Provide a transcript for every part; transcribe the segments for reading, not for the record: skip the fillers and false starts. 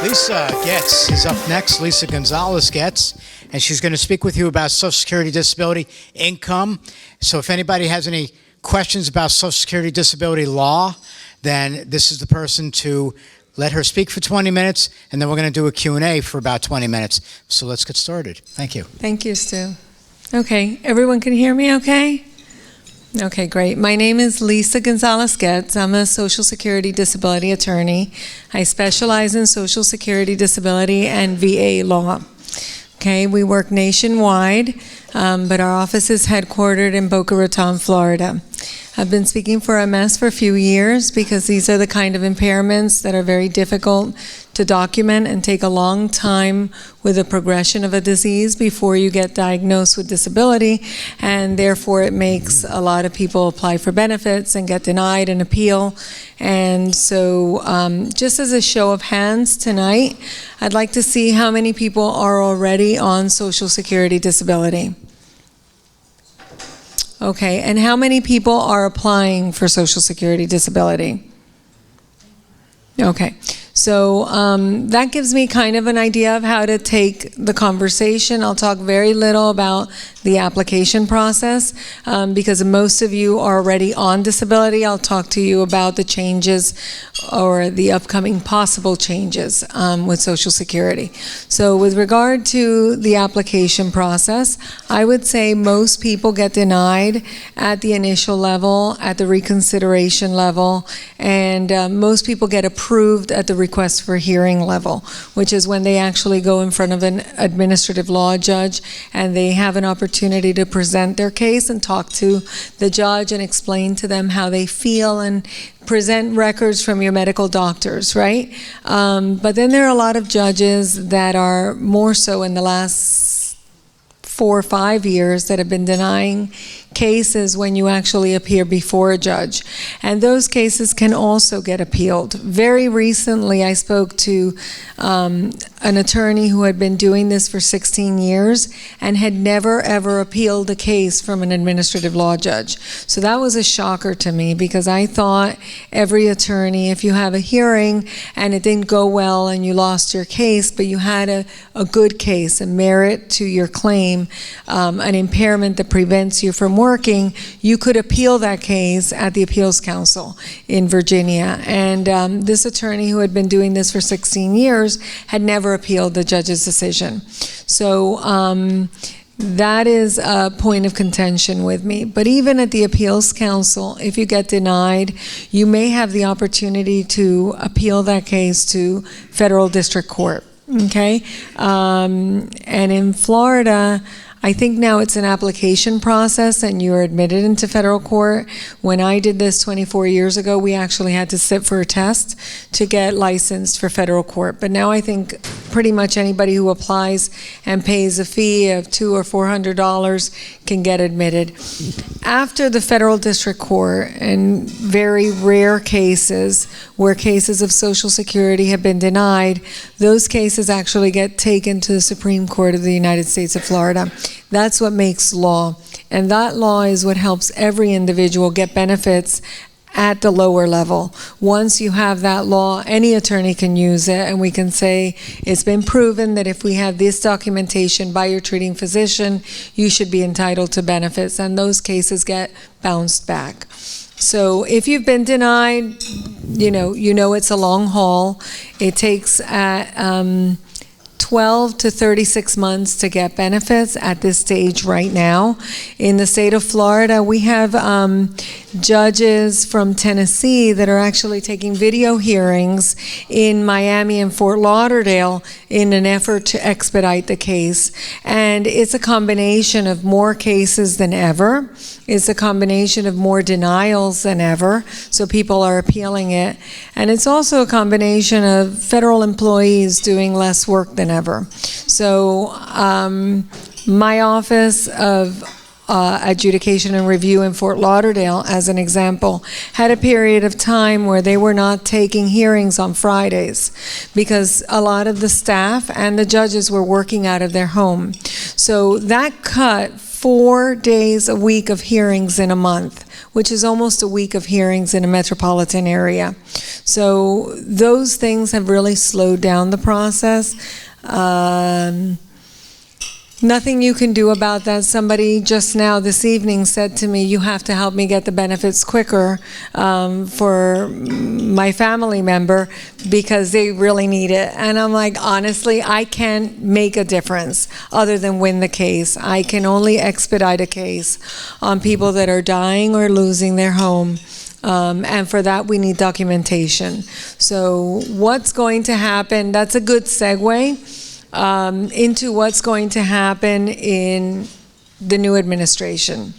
Lisa Goetz is up next, Lisa Gonzalez Goetz, and she's going to speak with you about Social Security disability income. So if anybody has any questions about Social Security disability law, then this is the person to let her speak for 20 minutes, and then we're going to do a Q&A for about 20 minutes. So let's get started. Thank you. Thank you, Stu. Okay, everyone can hear me okay? Okay, great. My name is Lisa Gonzalez Goetz. I'm a Social Security disability attorney. I specialize in Social Security disability and VA law. Okay, we work nationwide, but our office is headquartered in Boca Raton, Florida. I've been speaking for MS for a few years because these are the kind of impairments that are very difficult to document and take a long time with the progression of a disease before you get diagnosed with disability, and therefore it makes a lot of people apply for benefits and get denied and appeal. And so just as a show of hands tonight, I'd like to see how many people are already on Social Security disability. Okay, and how many people are applying for Social Security disability? Okay, so that gives me kind of an idea of how to take the conversation. I'll talk very little about the application process because most of you are already on disability. I'll talk to you about the changes or the upcoming possible changes with Social Security. So with regard to the application process, I would say most people get denied at the initial level, at the reconsideration level, and most people get approved at the request for hearing level, which is when they actually go in front of an administrative law judge and they have an opportunity to present their case and talk to the judge and explain to them how they feel and present records from your medical doctors, right? But then there are a lot of judges that are more so in the last 4 or 5 years that have been denying cases when you actually appear before a judge. And those cases can also get appealed. Very recently, I spoke to an attorney who had been doing this for 16 years and had never, ever appealed a case from an administrative law judge. So that was a shocker to me because I thought every attorney, if you have a hearing and it didn't go well and you lost your case, but you had a good case, a merit to your claim, an impairment that prevents you from working, you could appeal that case at the Appeals Council in Virginia. And this attorney who had been doing this for 16 years had never appealed the judge's decision. So that is a point of contention with me. But even at the Appeals Council, if you get denied, you may have the opportunity to appeal that case to federal district court. Okay? And in Florida, I think now it's an application process and you're admitted into federal court. When I did this 24 years ago, we actually had to sit for a test to get licensed for federal court. But now I think pretty much anybody who applies and pays a fee of $200 or $400 can get admitted. After the federal district court, in very rare cases where cases of Social Security have been denied, those cases actually get taken to the Supreme Court of the United States of Florida. That's what makes law. And that law is what helps every individual get benefits at the lower level. Once you have that law, any attorney can use it, and we can say it's been proven that if we have this documentation by your treating physician, you should be entitled to benefits, and those cases get bounced back. So if you've been denied, you know it's a long haul. It takes 12 to 36 months to get benefits at this stage right now. In the state of Florida, we have judges from Tennessee that are actually taking video hearings in Miami and Fort Lauderdale in an effort to expedite the case. And it's a combination of more cases than ever. It's a combination of more denials than ever, so people are appealing it. And it's also a combination of federal employees doing less work than ever. So my Office of Adjudication and Review in Fort Lauderdale, as an example, had a period of time where they were not taking hearings on Fridays because a lot of the staff and the judges were working out of their home. So that cut 4 days a week of hearings in a month, which is almost a week of hearings in a metropolitan area. So those things have really slowed down the process. Nothing you can do about that. Somebody just now this evening said to me, you have to help me get the benefits quicker for my family member because they really need it. And I'm like, honestly, I can't make a difference other than win the case. I can only expedite a case on people that are dying or losing their home. And for that, we need documentation. So what's going to happen, that's a good segue into what's going to happen in the new administration.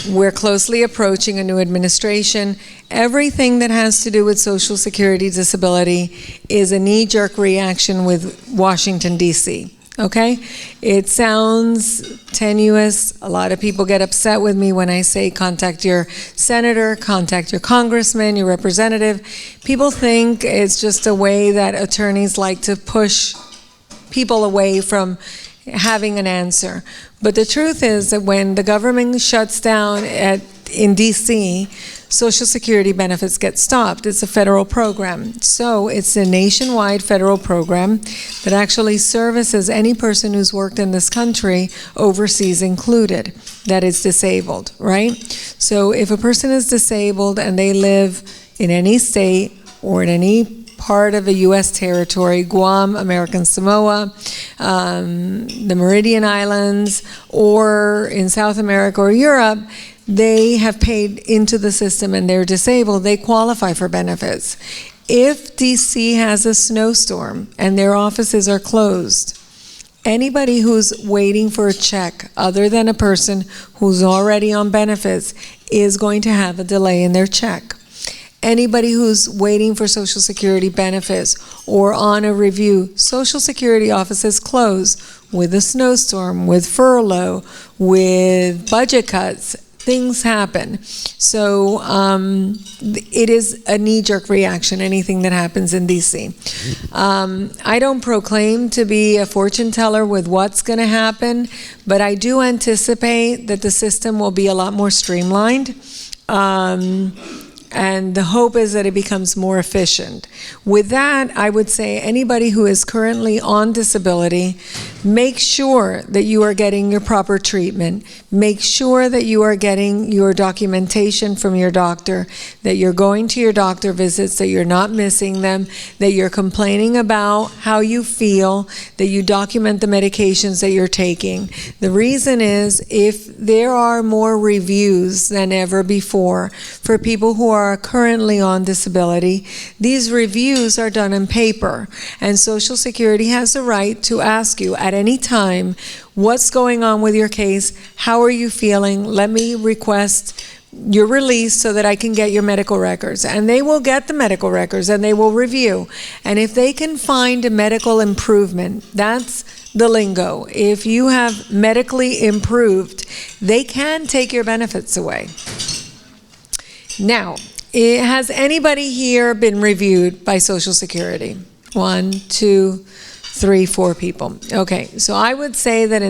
We're closely approaching a new administration. Everything that has to do with Social Security disability is a knee-jerk reaction with Washington, D.C., okay? It sounds tenuous. A lot of people get upset with me when I say contact your senator, contact your congressman, your representative. People think it's just a way that attorneys like to push people away from having an answer. But the truth is that when the government shuts down in D.C., Social Security benefits get stopped. It's a federal program. So it's a nationwide federal program that actually services any person who's worked in this country, overseas included, that is disabled, right? So if a person is disabled and they live in any state or in any part of a U.S. territory, Guam, American Samoa, the Meridian Islands, or in South America or Europe, they have paid into the system and they're disabled, they qualify for benefits. If D.C. has a snowstorm and their offices are closed, anybody who's waiting for a check other than a person who's already on benefits is going to have a delay in their check. Anybody who's waiting for Social Security benefits or on a review, Social Security offices close with a snowstorm, with furlough, with budget cuts. Things happen. So it is a knee-jerk reaction, anything that happens in D.C. I don't proclaim to be a fortune teller with what's going to happen, but I do anticipate that the system will be a lot more streamlined. And the hope is that it becomes more efficient. With that, I would say anybody who is currently on disability, make sure that you are getting your proper treatment. Make sure that you are getting your documentation from your doctor, that you're going to your doctor visits, that you're not missing them, that you're complaining about how you feel, that you document the medications that you're taking. The reason is if there are more reviews than ever before for people who are currently on disability, these reviews are done on paper, and Social Security has the right to ask you at any time, what's going on with your case? How are you feeling? Let me request your release so that I can get your medical records. And they will get the medical records and they will review. And if they can find a medical improvement, that's the lingo. If you have medically improved, they can take your benefits away. Now, has anybody here been reviewed by Social Security? 1, 2, 3, 4 people. Okay, so I would say that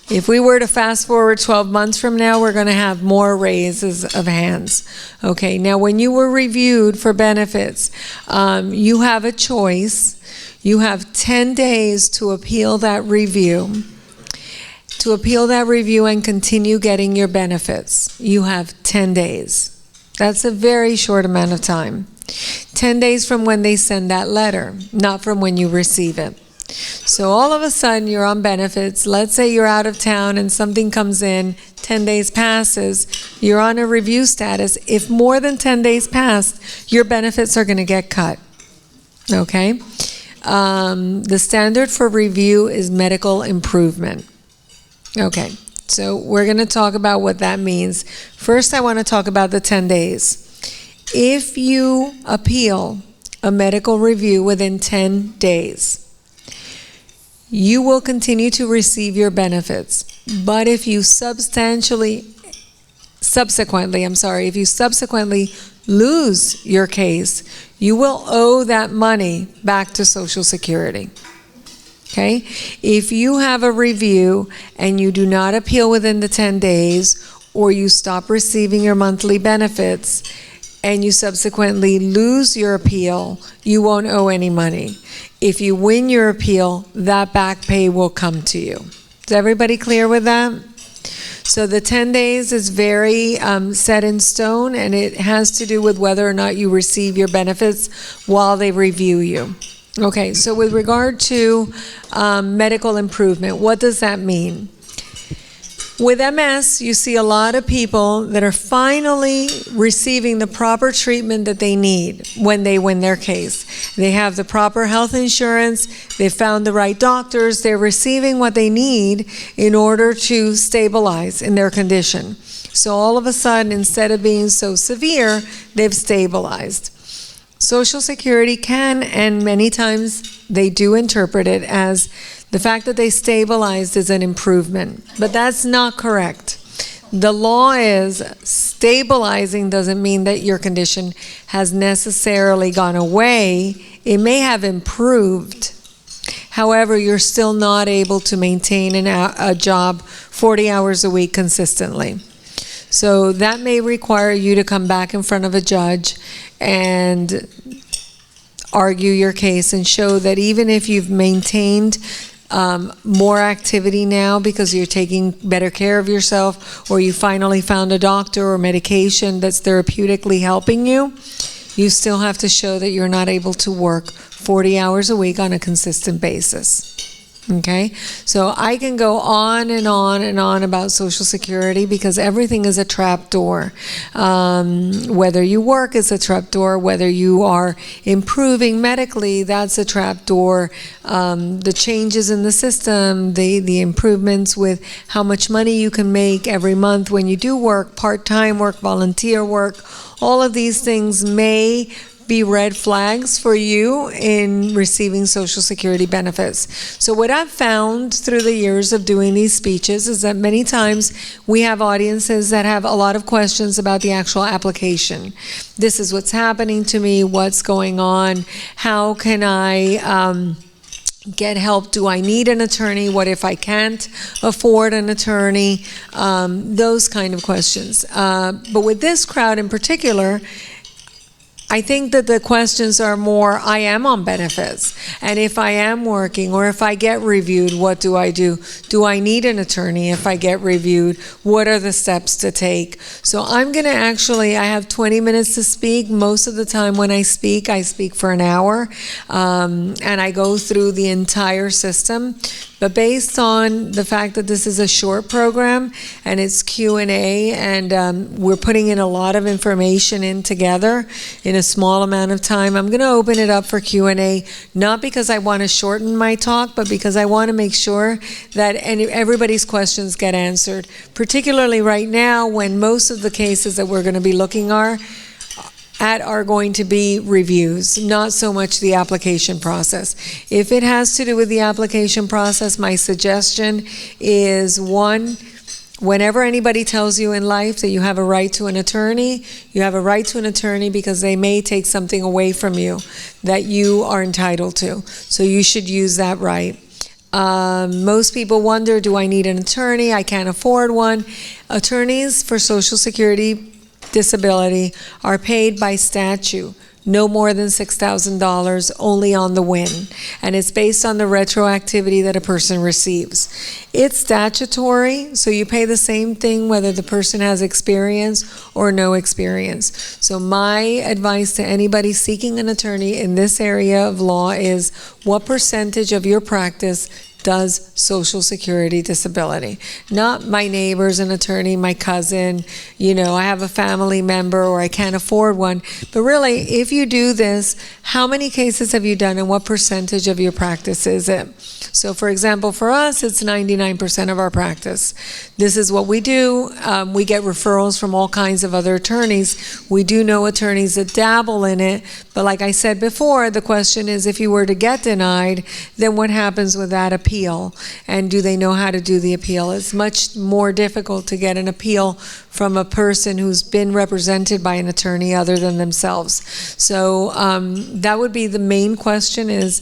if we were to fast forward 12 months from now, we're going to have more raises of hands. Okay, now when you were reviewed for benefits, you have a choice. You have 10 days to appeal that review. To appeal that review and continue getting your benefits. You have 10 days. That's a very short amount of time. 10 days from when they send that letter, not from when you receive it. So all of a sudden you're on benefits. Let's say you're out of town and something comes in, 10 days passes, you're on a review status. If more than 10 days passed, your benefits are going to get cut. Okay? The standard for review is medical improvement. Okay. So we're going to talk about what that means. First, I want to talk about the 10 days. If you appeal a medical review within 10 days, you will continue to receive your benefits. But if you subsequently lose your case, you will owe that money back to Social Security. Okay? If you have a review and you do not appeal within the 10 days, or you stop receiving your monthly benefits, and you subsequently lose your appeal, you won't owe any money. If you win your appeal, that back pay will come to you. Is everybody clear with that? So the 10 days is very set in stone, and it has to do with whether or not you receive your benefits while they review you. Okay, so with regard to medical improvement, what does that mean? With MS, you see a lot of people that are finally receiving the proper treatment that they need when they win their case. They have the proper health insurance, they found the right doctors, they're receiving what they need in order to stabilize in their condition. So all of a sudden, instead of being so severe, they've stabilized. Social Security can, and many times they do interpret it as the fact that they stabilized is an improvement, but that's not correct. The law is stabilizing doesn't mean that your condition has necessarily gone away. It may have improved. However, you're still not able to maintain a job 40 hours a week consistently. So that may require you to come back in front of a judge and argue your case and show that even if you've maintained more activity now because you're taking better care of yourself, or you finally found a doctor or medication that's therapeutically helping you, you still have to show that you're not able to work 40 hours a week on a consistent basis. Okay, so I can go on and on and on about Social Security because everything is a trap door. Whether you work is a trap door, whether you are improving medically, that's a trap door. The changes in the system, the improvements with how much money you can make every month when you do work, part-time work, volunteer work, all of these things may be red flags for you in receiving Social Security benefits. So what I've found through the years of doing these speeches is that many times we have audiences that have a lot of questions about the actual application. This is what's happening to me, what's going on, how can I get help? Do I need an attorney? What if I can't afford an attorney? Those kind of questions. But with this crowd in particular, I think that the questions are more, I am on benefits, and if I am working, or if I get reviewed, what do I do? Do I need an attorney if I get reviewed? What are the steps to take? So I'm going to I have 20 minutes to speak. Most of the time when I speak for an hour, and I go through the entire system. But based on the fact that this is a short program and it's Q&A, and we're putting in a lot of information in together in a small amount of time, I'm going to open it up for Q&A, not because I want to shorten my talk, but because I want to make sure that everybody's questions get answered, particularly right now when most of the cases that we're going to be looking at are going to be reviews, not so much the application process. If it has to do with the application process, my suggestion is, one, whenever anybody tells you in life that you have a right to an attorney, you have a right to an attorney because they may take something away from you that you are entitled to. So you should use that right. Most people wonder, do I need an attorney? I can't afford one. Attorneys for Social Security disability are paid by statute, no more than $6,000, only on the win. And it's based on the retroactivity that a person receives. It's statutory, so you pay the same thing whether the person has experience or no experience. So my advice to anybody seeking an attorney in this area of law is, what percentage of your practice does Social Security disability? Not my neighbor's an attorney, my cousin, I have a family member, or I can't afford one. But really, if you do this, how many cases have you done and what percentage of your practice is it? So for example, for us, it's 99% of our practice. This is what we do. We get referrals from all kinds of other attorneys. We do know attorneys that dabble in it, but like I said before, the question is, if you were to get denied, then what happens with that appeal? And do they know how to do the appeal? It's much more difficult to get an appeal from a person who's been represented by an attorney other than themselves. So that would be the main question is,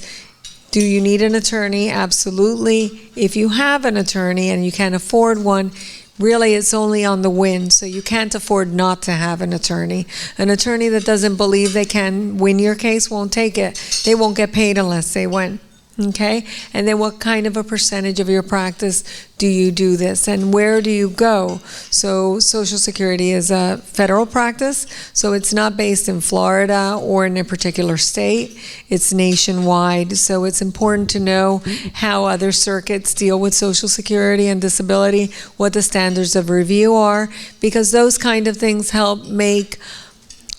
Do you need an attorney? Absolutely. If you have an attorney and you can't afford one, really it's only on the win, so you can't afford not to have an attorney. An attorney that doesn't believe they can win your case won't take it. They won't get paid unless they win. Okay? And then what kind of a percentage of your practice do you do this? And where do you go? So Social Security is a federal practice, so it's not based in Florida or in a particular state. It's nationwide, so it's important to know how other circuits deal with Social Security and disability, what the standards of review are, because those kind of things help make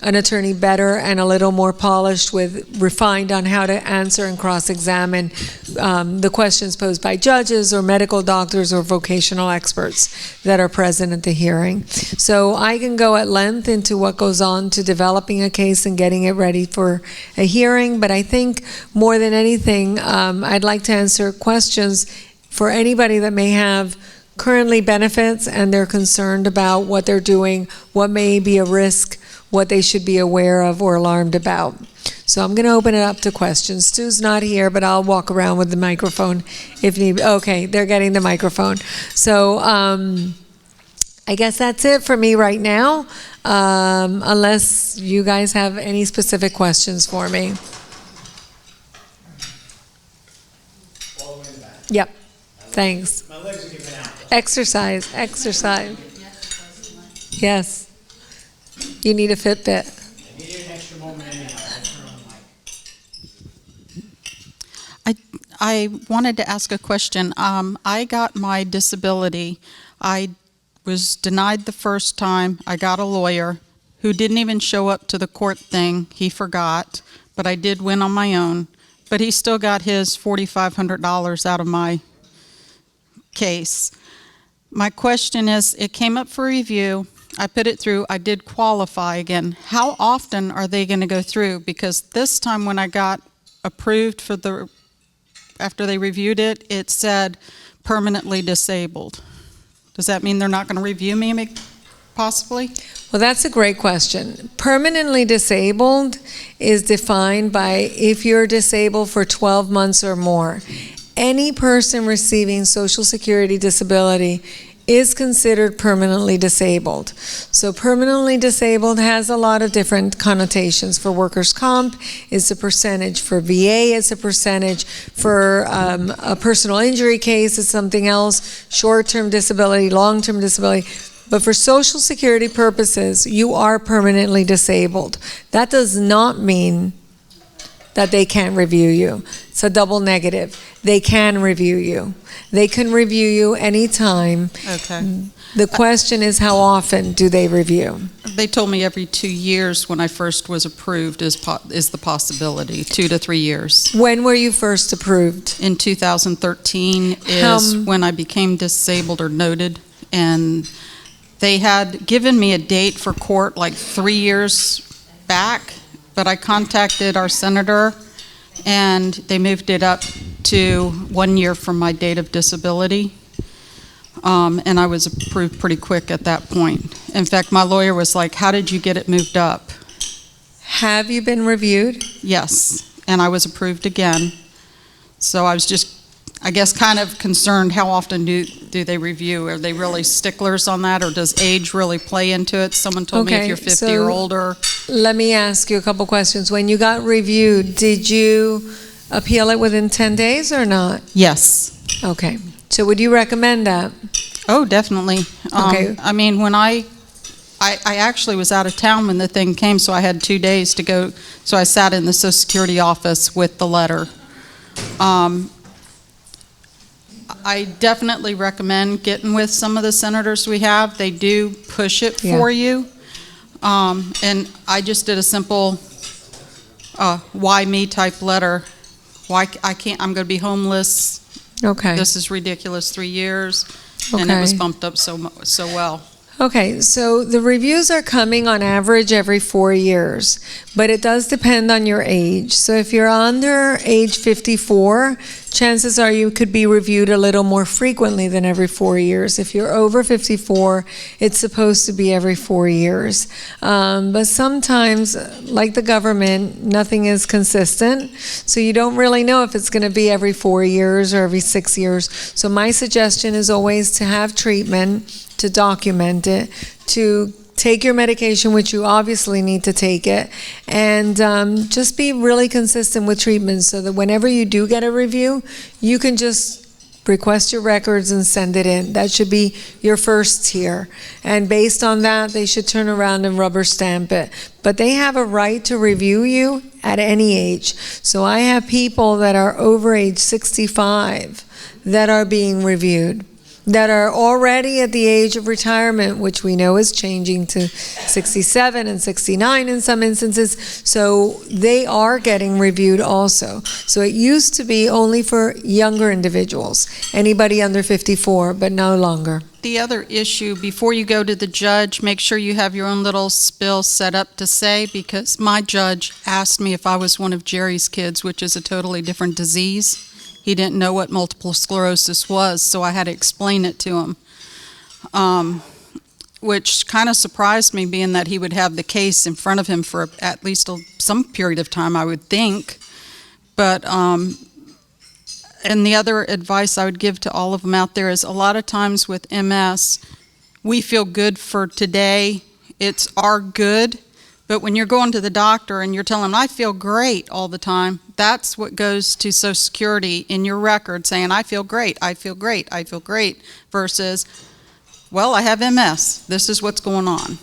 an attorney better and a little more polished, with refined on how to answer and cross-examine the questions posed by judges or medical doctors or vocational experts that are present at the hearing. So I can go at length into what goes on to developing a case and getting it ready for a hearing, but I think more than anything, I'd like to answer questions for anybody that may have currently benefits and they're concerned about what they're doing, what may be a risk, what they should be aware of or alarmed about. So I'm going to open it up to questions. Stu's not here, but I'll walk around with the microphone if need. Okay, they're getting the microphone. So I guess that's it for me right now, unless you guys have any specific questions for me. All the way in the back. Yep, thanks. My legs are giving out. Exercise. Yes. You need a Fitbit. I need an extra moment anyhow. I'll turn on the mic. I wanted to ask a question. I got my disability. I was denied the first time. I got a lawyer who didn't even show up to the court thing. He forgot, but I did win on my own. But he still got his $4,500 out of my case. My question is, it came up for review. I put it through. I did qualify again. How often are they going to go through? Because this time when I got approved for after they reviewed it, it said permanently disabled. Does that mean they're not going to review me possibly? Well, that's a great question. Permanently disabled is defined by if you're disabled for 12 months or more. Any person receiving Social Security disability is considered permanently disabled. So permanently disabled has a lot of different connotations. For workers' comp, it's a percentage. For VA, it's a percentage. For a personal injury case, it's something else. Short-term disability, long-term disability. But for Social Security purposes, you are permanently disabled. That does not mean that they can't review you. It's a double negative. They can review you. They can review you anytime. Okay. The question is, how often do they review? They told me every 2 years when I first was approved is the possibility, 2 to 3 years. When were you first approved? In 2013 is when I became disabled or noted, and they had given me a date for court like 3 years back, but I contacted our senator and they moved it up to 1 year from my date of disability. And I was approved pretty quick at that point. In fact, my lawyer was like, how did you get it moved up? Have you been reviewed? Yes, and I was approved again. So I was just, I guess, kind of concerned, how often do they review? Are they really sticklers on that, or does age really play into it? Someone told me if you're 50 or older. Let me ask you a couple questions. When you got reviewed, did you appeal it within 10 days or not? Yes. Okay. So would you recommend that? Oh, definitely. Okay. I mean, when I actually was out of town when the thing came, so I had 2 days to go. So I sat in the Social Security office with the letter. I definitely recommend getting with some of the senators we have. They do push it for you. And I just did a simple why me type letter. Why I can't, I'm going to be homeless. Okay. This is ridiculous, 3 years. And it was bumped up so well. Okay, so the reviews are coming on average every 4 years, but it does depend on your age. So if you're under age 54, chances are you could be reviewed a little more frequently than every 4 years. If you're over 54, it's supposed to be every 4 years. But sometimes, like the government, nothing is consistent. So you don't really know if it's going to be every 4 years or every 6 years. So my suggestion is always to have treatment, to document it, to take your medication, which you obviously need to take it, and just be really consistent with treatment so that whenever you do get a review, you can just request your records and send it in. That should be your first tier. And based on that, they should turn around and rubber stamp it. But they have a right to review you at any age. So I have people that are over age 65 that are being reviewed, that are already at the age of retirement, which we know is changing to 67 and 69 in some instances. So they are getting reviewed also. So it used to be only for younger individuals, anybody under 54, but no longer. The other issue, before you go to the judge, make sure you have your own little spill set up to say, because my judge asked me if I was one of Jerry's kids, which is a totally different disease. He didn't know what multiple sclerosis was, so I had to explain it to him, which kind of surprised me, being that he would have the case in front of him for at least some period of time, I would think. But, and the other advice I would give to all of them out there is, a lot of times with MS, we feel good for today. It's our good. But when you're going to the doctor and you're telling them, I feel great all the time, that's what goes to Social Security in your record, saying, I feel great, I feel great, I feel great, versus, well, I have MS. This is what's going on.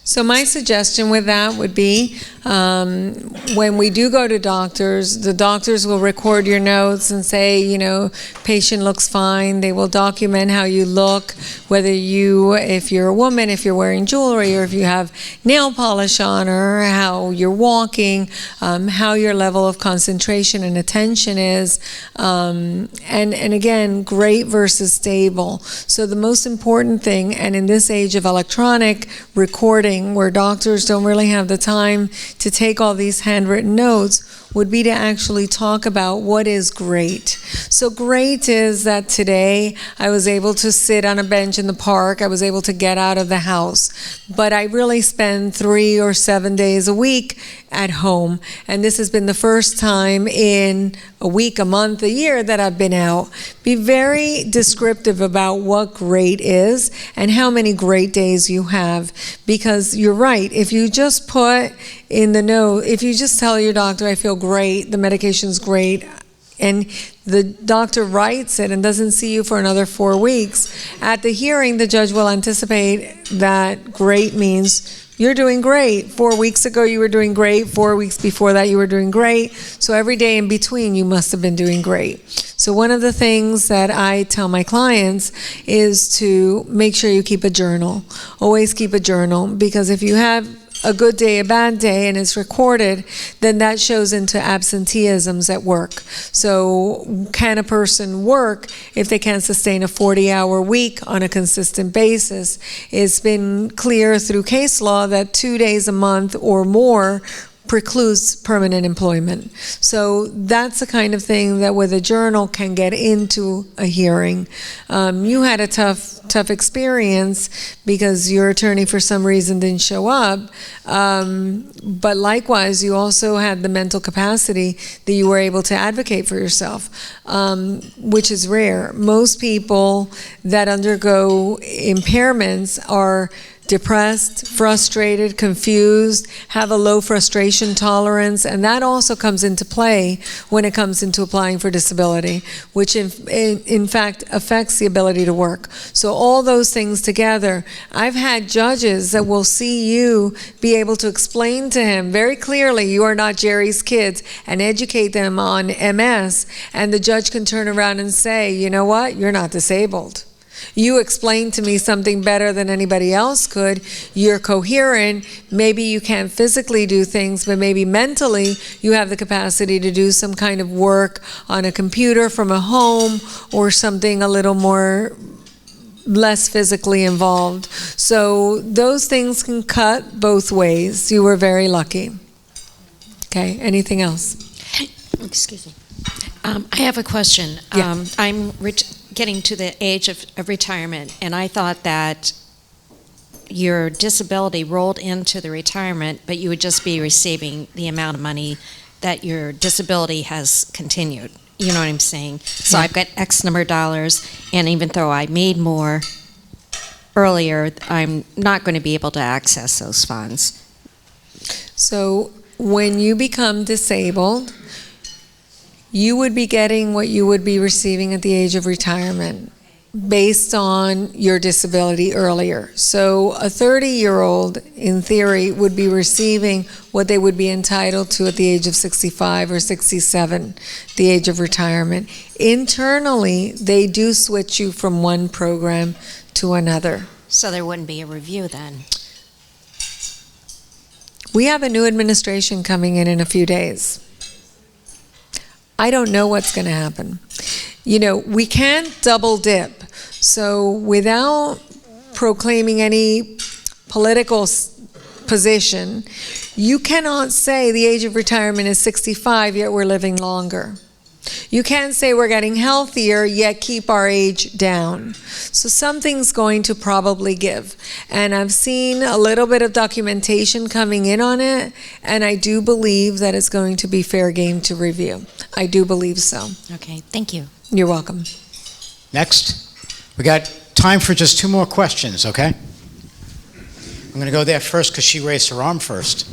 So my suggestion with that would be, when we do go to doctors, the doctors will record your notes and say, you know, patient looks fine. They will document how you look, whether if you're a woman, if you're wearing jewelry, or if you have nail polish on, or how you're walking, how your level of concentration and attention is, and again, great versus stable. So the most important thing, and in this age of electronic recording, where doctors don't really have the time to take all these handwritten notes, would be to actually talk about what is great. So great is that today I was able to sit on a bench in the park, I was able to get out of the house, but I really spend 3 or 7 days a week at home, and this has been the first time in a week, a month, a year that I've been out. Be very descriptive about what great is and how many great days you have, because you're right, if you just put in the note, if you just tell your doctor, I feel great, the medication's great, and the doctor writes it and doesn't see you for another 4 weeks, at the hearing, the judge will anticipate that great means you're doing great. 4 weeks ago you were doing great. 4 weeks before that you were doing great. So every day in between you must have been doing great. So one of the things that I tell my clients is to make sure you keep a journal. Always keep a journal, because if you have a good day, a bad day, and it's recorded, then that shows into absenteeisms at work. So can a person work if they can't sustain a 40-hour week on a consistent basis? It's been clear through case law that 2 days a month or more precludes permanent employment. So that's the kind of thing that with a journal can get into a hearing. You had a tough experience because your attorney for some reason didn't show up, but likewise you also had the mental capacity that you were able to advocate for yourself, which is rare. Most people that undergo impairments are depressed, frustrated, confused, have a low frustration tolerance, and that also comes into play when it comes into applying for disability, which in fact affects the ability to work. So all those things together, I've had judges that will see you be able to explain to him very clearly you are not Jerry's kids and educate them on MS, and the judge can turn around and say, you know what, you're not disabled. You explained to me something better than anybody else could. You're coherent. Maybe you can't physically do things, but maybe mentally you have the capacity to do some kind of work on a computer from a home or something a little more less physically involved. So those things can cut both ways. You were very lucky. Okay, anything else? Excuse me. I have a question. Yeah. I'm getting to the age of retirement, and I thought that your disability rolled into the retirement, but you would just be receiving the amount of money that your disability has continued. You know what I'm saying? So I've got X number of dollars, and even though I made more earlier, I'm not going to be able to access those funds. So when you become disabled, you would be getting what you would be receiving at the age of retirement based on your disability earlier. So a 30-year-old, in theory, would be receiving what they would be entitled to at the age of 65 or 67, the age of retirement. Internally, they do switch you from one program to another. So there wouldn't be a review then? We have a new administration coming in a few days. I don't know what's going to happen. You know, we can't double dip. So without proclaiming any political position, you cannot say the age of retirement is 65, yet we're living longer. You can't say we're getting healthier, yet keep our age down. So something's going to probably give. And I've seen a little bit of documentation coming in on it, and I do believe that it's going to be fair game to review. I do believe so. Okay, thank you. You're welcome. Next. We got time for just 2 more questions, okay? I'm going to go there first because she raised her arm first.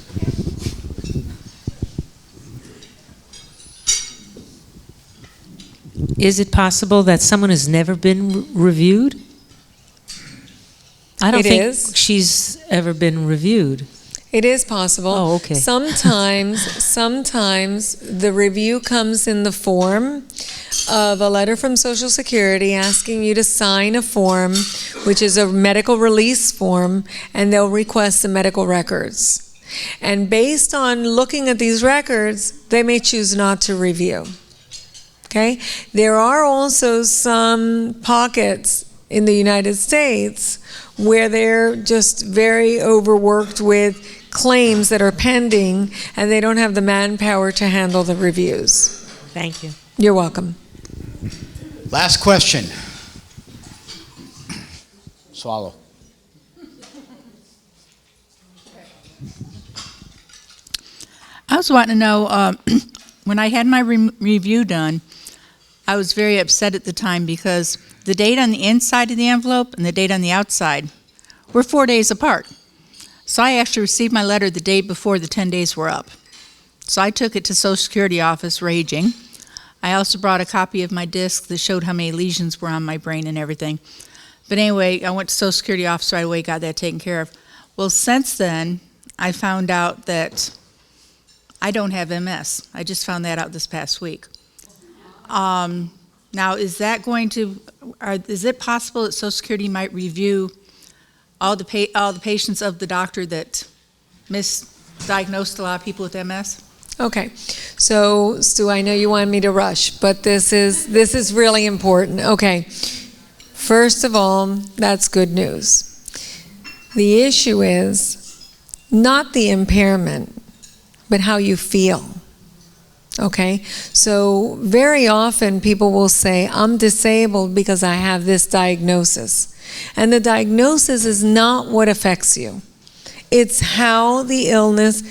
Is it possible that someone has never been reviewed? I don't It think is. she's ever been reviewed. It is possible. Oh, okay. Sometimes the review comes in the form of a letter from Social Security asking you to sign a form, which is a medical release form, and they'll request the medical records. And based on looking at these records, they may choose not to review. Okay? There are also some pockets in the United States where they're just very overworked with claims that are pending, and they don't have the manpower to handle the reviews. Thank you. You're welcome. Last question. Swallow. I was wanting to know, when I had my review done, I was very upset at the time because the date on the inside of the envelope and the date on the outside were 4 days apart. So I actually received my letter the day before the 10 days were up. So I took it to Social Security office raging. I also brought a copy of my disc that showed how many lesions were on my brain and everything. But anyway, I went to Social Security office right away, got that taken care of. Well, since then, I found out that I don't have MS. I just found that out this past week. Now, is that going to, is it possible that Social Security might review all the patients of the doctor that misdiagnosed a lot of people with MS? Okay. So, Stu, I know you want me to rush, but this is really important. Okay. First of all, that's good news. The issue is not the impairment, but how you feel. Okay? So very often people will say, I'm disabled because I have this diagnosis. And the diagnosis is not what affects you. It's how the illness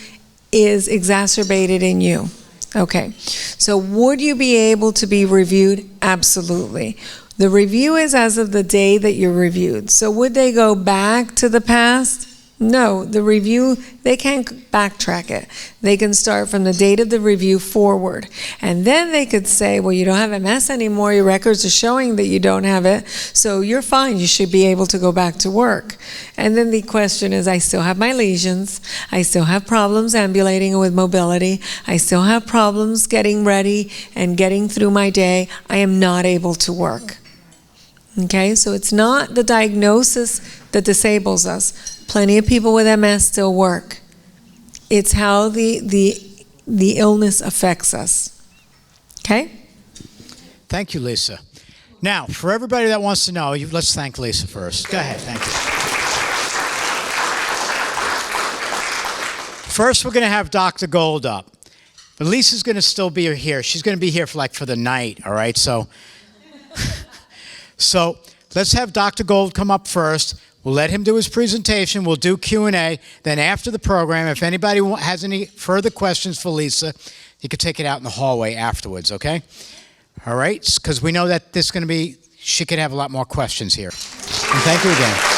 is exacerbated in you. Okay. So would you be able to be reviewed? Absolutely. The review is as of the day that you're reviewed. So would they go back to the past? No, the review, they can't backtrack it. They can start from the date of the review forward. And then they could say, well, you don't have MS anymore. Your records are showing that you don't have it. So you're fine. You should be able to go back to work. And then the question is, I still have my lesions. I still have problems ambulating with mobility. I still have problems getting ready and getting through my day. I am not able to work. Okay, so it's not the diagnosis that disables us. Plenty of people with MS still work. It's how the illness affects us. Okay? Thank you, Lisa. Now, for everybody that wants to know, let's thank Lisa first. Go ahead, thank you. First, we're going to have Dr. Gold up. But Lisa's going to still be here. She's going to be here for the night, all right? So let's have Dr. Gold come up first. We'll let him do his presentation. We'll do Q&A. Then after the program, if anybody has any further questions for Lisa, you can take it out in the hallway afterwards, okay? All right? Because we know that she could have a lot more questions here. And thank you again.